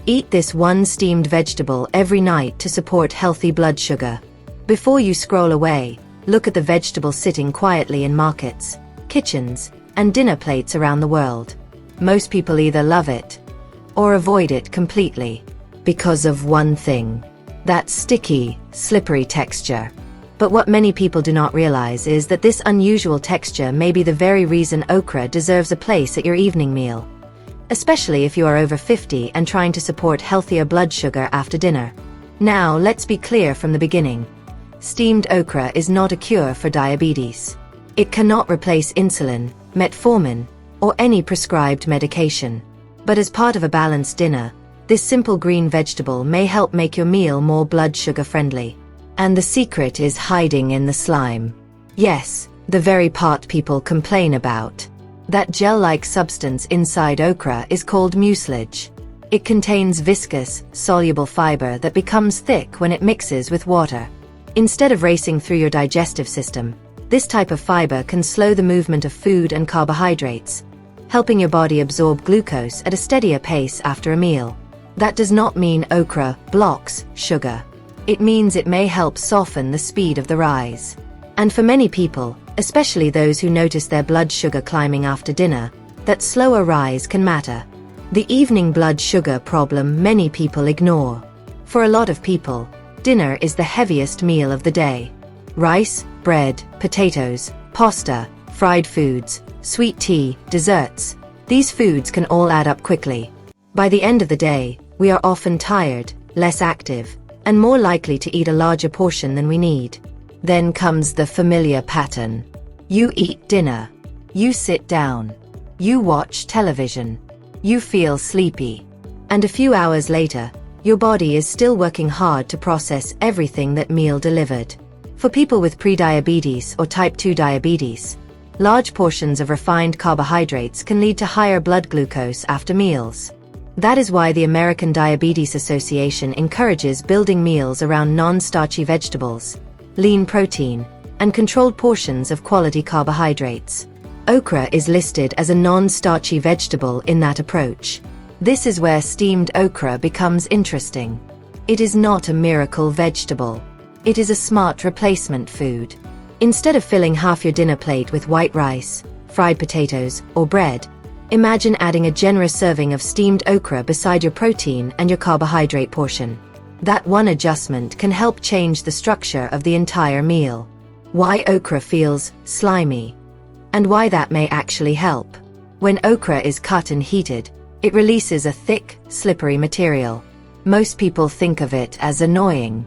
Eat this one steamed vegetable every night to support healthy blood sugar. Before you scroll away, look at the vegetable sitting quietly in markets, kitchens, and dinner plates around the world. Most people either love it or avoid it completely because of one thing: that sticky, slippery texture. But what many people do not realize is that this unusual texture may be the very reason okra deserves a place at your evening meal, especially if you are over 50 and trying to support healthier blood sugar after dinner. Now, let's be clear from the beginning. Steamed okra is not a cure for diabetes. It cannot replace insulin, metformin, or any prescribed medication. But as part of a balanced dinner, this simple green vegetable may help make your meal more blood sugar friendly. And the secret is hiding in the slime. Yes, the very part people complain about. That gel-like substance inside okra is called mucilage. It contains viscous, soluble fiber that becomes thick when it mixes with water. Instead of racing through your digestive system, this type of fiber can slow the movement of food and carbohydrates, helping your body absorb glucose at a steadier pace after a meal. That does not mean okra blocks sugar. It means it may help soften the speed of the rise. And for many people, especially those who notice their blood sugar climbing after dinner, that slower rise can matter. The evening blood sugar problem many people ignore. For a lot of people, dinner is the heaviest meal of the day. Rice, bread, potatoes, pasta, fried foods, sweet tea, desserts. These foods can all add up quickly. By the end of the day, we are often tired, less active, and more likely to eat a larger portion than we need. Then comes the familiar pattern. You eat dinner. You sit down. You watch television. You feel sleepy. And a few hours later, your body is still working hard to process everything that meal delivered. For people with prediabetes or type 2 diabetes, large portions of refined carbohydrates can lead to higher blood glucose after meals. That is why the American Diabetes Association encourages building meals around non-starchy vegetables, lean protein, and controlled portions of quality carbohydrates. Okra is listed as a non-starchy vegetable in that approach. This is where steamed okra becomes interesting. It is not a miracle vegetable. It is a smart replacement food. Instead of filling half your dinner plate with white rice, fried potatoes, or bread, imagine adding a generous serving of steamed okra beside your protein and your carbohydrate portion. That one adjustment can help change the structure of the entire meal. Why okra feels slimy, and why that may actually help. When okra is cut and heated, it releases a thick, slippery material. Most people think of it as annoying.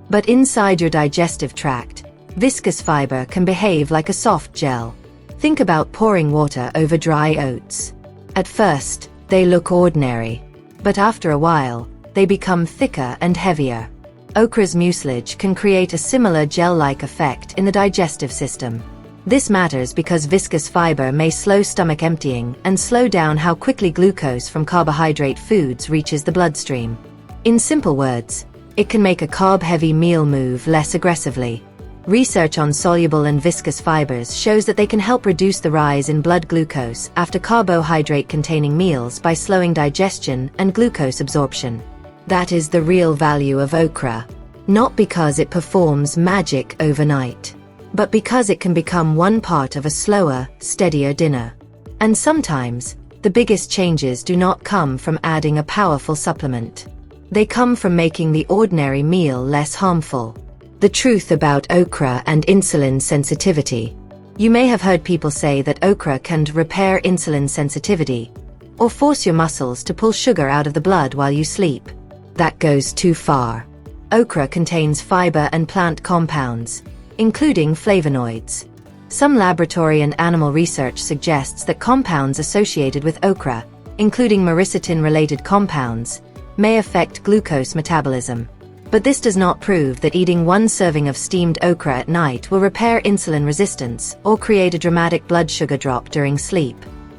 But inside your digestive tract, viscous fiber can behave like a soft gel. Think about pouring water over dry oats. At first, they look ordinary. But after a while, they become thicker and heavier. Okra's mucilage can create a similar gel-like effect in the digestive system. This matters because viscous fiber may slow stomach emptying and slow down how quickly glucose from carbohydrate foods reaches the bloodstream. In simple words, it can make a carb-heavy meal move less aggressively. Research on soluble and viscous fibers shows that they can help reduce the rise in blood glucose after carbohydrate-containing meals by slowing digestion and glucose absorption. That is the real value of okra. Not because it performs magic overnight, but because it can become one part of a slower, steadier dinner. And sometimes, the biggest changes do not come from adding a powerful supplement. They come from making the ordinary meal less harmful. The truth about okra and insulin sensitivity. You may have heard people say that okra can repair insulin sensitivity, or force your muscles to pull sugar out of the blood while you sleep. That goes too far. Okra contains fiber and plant compounds, including flavonoids. Some laboratory and animal research suggests that compounds associated with okra, including myricetin-related compounds, may affect glucose metabolism. But this does not prove that eating one serving of steamed okra at night will repair insulin resistance or create a dramatic blood sugar drop during sleep.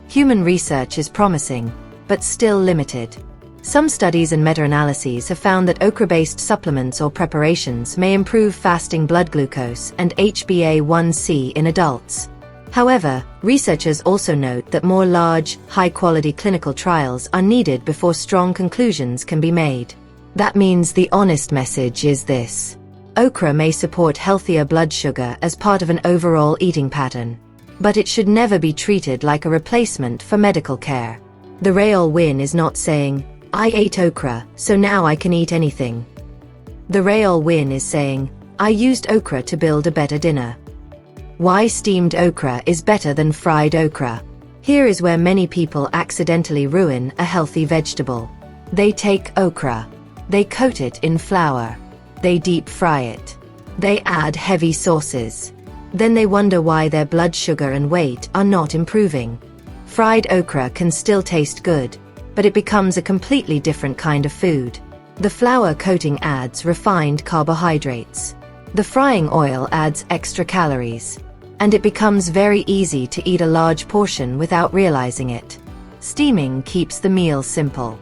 Human research is promising, but still limited. Some studies and meta-analyses have found that okra-based supplements or preparations may improve fasting blood glucose and HbA1c in adults. However, researchers also note that more large, high-quality clinical trials are needed before strong conclusions can be made. That means the honest message is this: okra may support healthier blood sugar as part of an overall eating pattern, but it should never be treated like a replacement for medical care. The real win is not saying, "I ate okra, so now I can eat anything." The real win is saying, "I used okra to build a better dinner." Why steamed okra is better than fried okra. Here is where many people accidentally ruin a healthy vegetable. They take okra. They coat it in flour. They deep fry it. They add heavy sauces. Then they wonder why their blood sugar and weight are not improving. Fried okra can still taste good, but it becomes a completely different kind of food. The flour coating adds refined carbohydrates. The frying oil adds extra calories. And it becomes very easy to eat a large portion without realizing it. Steaming keeps the meal simple.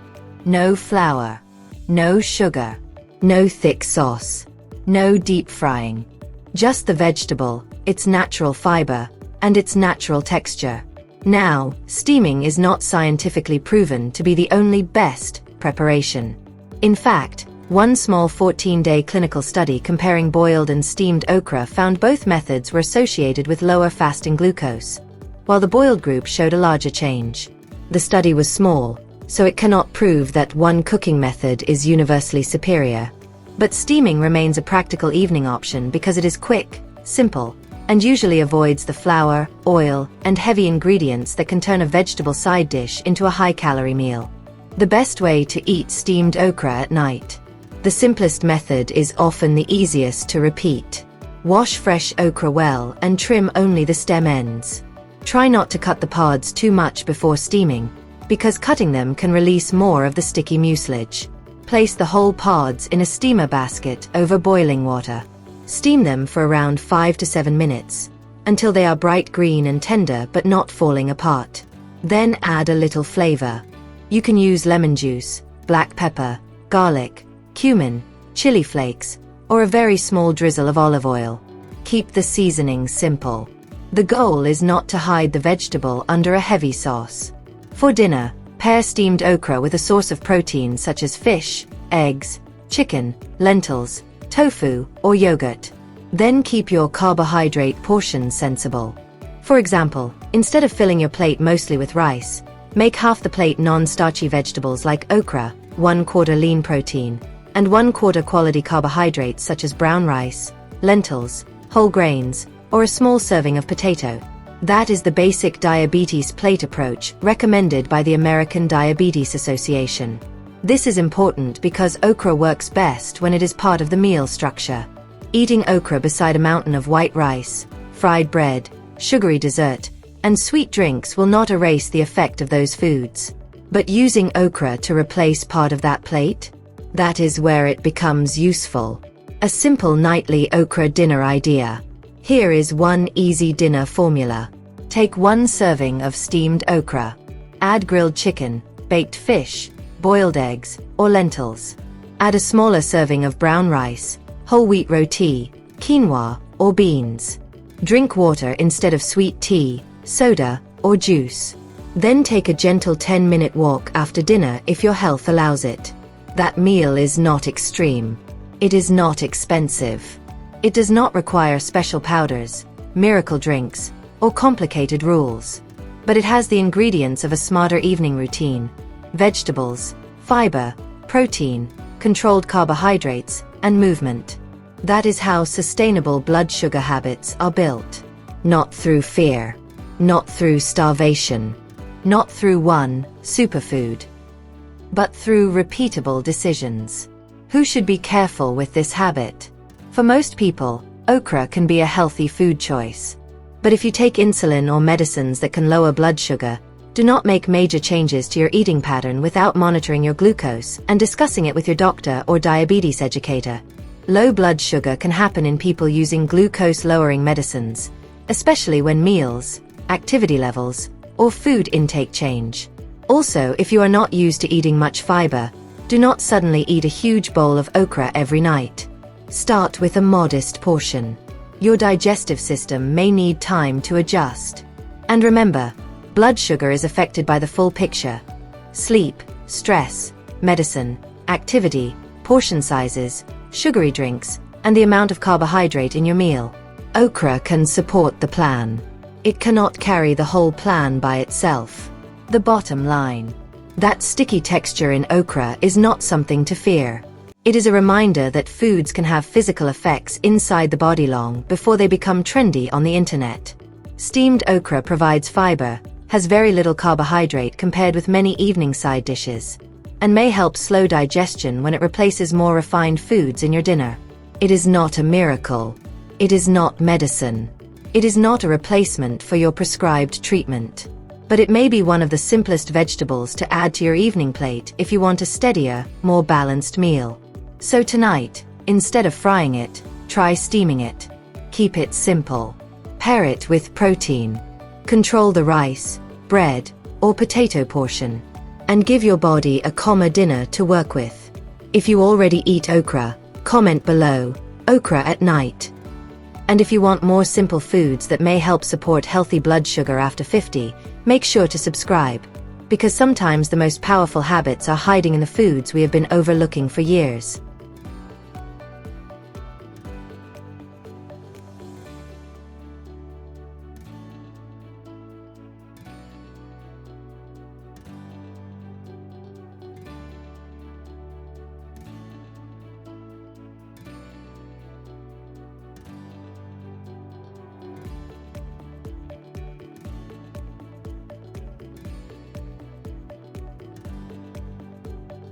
No flour. No sugar. No thick sauce. No deep frying. Just the vegetable, its natural fiber, and its natural texture. Now, steaming is not scientifically proven to be the only best preparation. In fact, one small 14-day clinical study comparing boiled and steamed okra found both methods were associated with lower fasting glucose, while the boiled group showed a larger change. The study was small, so it cannot prove that one cooking method is universally superior. But steaming remains a practical evening option because it is quick, simple, and usually avoids the flour, oil, and heavy ingredients that can turn a vegetable side dish into a high-calorie meal. The best way to eat steamed okra at night. The simplest method is often the easiest to repeat. Wash fresh okra well and trim only the stem ends. Try not to cut the pods too much before steaming, because cutting them can release more of the sticky mucilage. Place the whole pods in a steamer basket over boiling water. Steam them for around 5 to 7 minutes, until they are bright green and tender but not falling apart. Then add a little flavor. You can use lemon juice, black pepper, garlic, cumin, chili flakes, or a very small drizzle of olive oil. Keep the seasoning simple. The goal is not to hide the vegetable under a heavy sauce. For dinner, pair steamed okra with a source of protein such as fish, eggs, chicken, lentils, tofu, or yogurt. Then keep your carbohydrate portions sensible. For example, instead of filling your plate mostly with rice, make half the plate non-starchy vegetables like okra, 1/4 lean protein, and 1/4 quality carbohydrates such as brown rice, lentils, whole grains, or a small serving of potato. That is the basic diabetes plate approach recommended by the American Diabetes Association. This is important because okra works best when it is part of the meal structure. Eating okra beside a mountain of white rice, fried bread, sugary dessert, and sweet drinks will not erase the effect of those foods. But using okra to replace part of that plate? That is where it becomes useful. A simple nightly okra dinner idea. Here is one easy dinner formula. Take 1 serving of steamed okra. Add grilled chicken, baked fish, boiled eggs, or lentils. Add a smaller serving of brown rice, whole wheat roti, quinoa, or beans. Drink water instead of sweet tea, soda, or juice. Then take a gentle 10-minute walk after dinner if your health allows it. That meal is not extreme. It is not expensive. It does not require special powders, miracle drinks, or complicated rules. But it has the ingredients of a smarter evening routine: vegetables, fiber, protein, controlled carbohydrates, and movement. That is how sustainable blood sugar habits are built. Not through fear. Not through starvation. Not through one superfood. But through repeatable decisions. Who should be careful with this habit? For most people, okra can be a healthy food choice. But if you take insulin or medicines that can lower blood sugar, do not make major changes to your eating pattern without monitoring your glucose and discussing it with your doctor or diabetes educator. Low blood sugar can happen in people using glucose-lowering medicines, especially when meals, activity levels, or food intake change. Also, if you are not used to eating much fiber, do not suddenly eat a huge bowl of okra every night. Start with a modest portion. Your digestive system may need time to adjust. And remember, blood sugar is affected by the full picture: sleep, stress, medicine, activity, portion sizes, sugary drinks, and the amount of carbohydrate in your meal. Okra can support the plan. It cannot carry the whole plan by itself. The bottom line: that sticky texture in okra is not something to fear. It is a reminder that foods can have physical effects inside the body long before they become trendy on the internet. Steamed okra provides fiber, has very little carbohydrate compared with many evening side dishes, and may help slow digestion when it replaces more refined foods in your dinner. It is not a miracle. It is not medicine. It is not a replacement for your prescribed treatment. But it may be one of the simplest vegetables to add to your evening plate if you want a steadier, more balanced meal. So tonight, instead of frying it, try steaming it. Keep it simple. Pair it with protein. Control the rice, bread, or potato portion, and give your body a calmer dinner to work with. If you already eat okra, comment below, "Okra at night." And if you want more simple foods that may help support healthy blood sugar after 50, make sure to subscribe, because sometimes the most powerful habits are hiding in the foods we have been overlooking for years.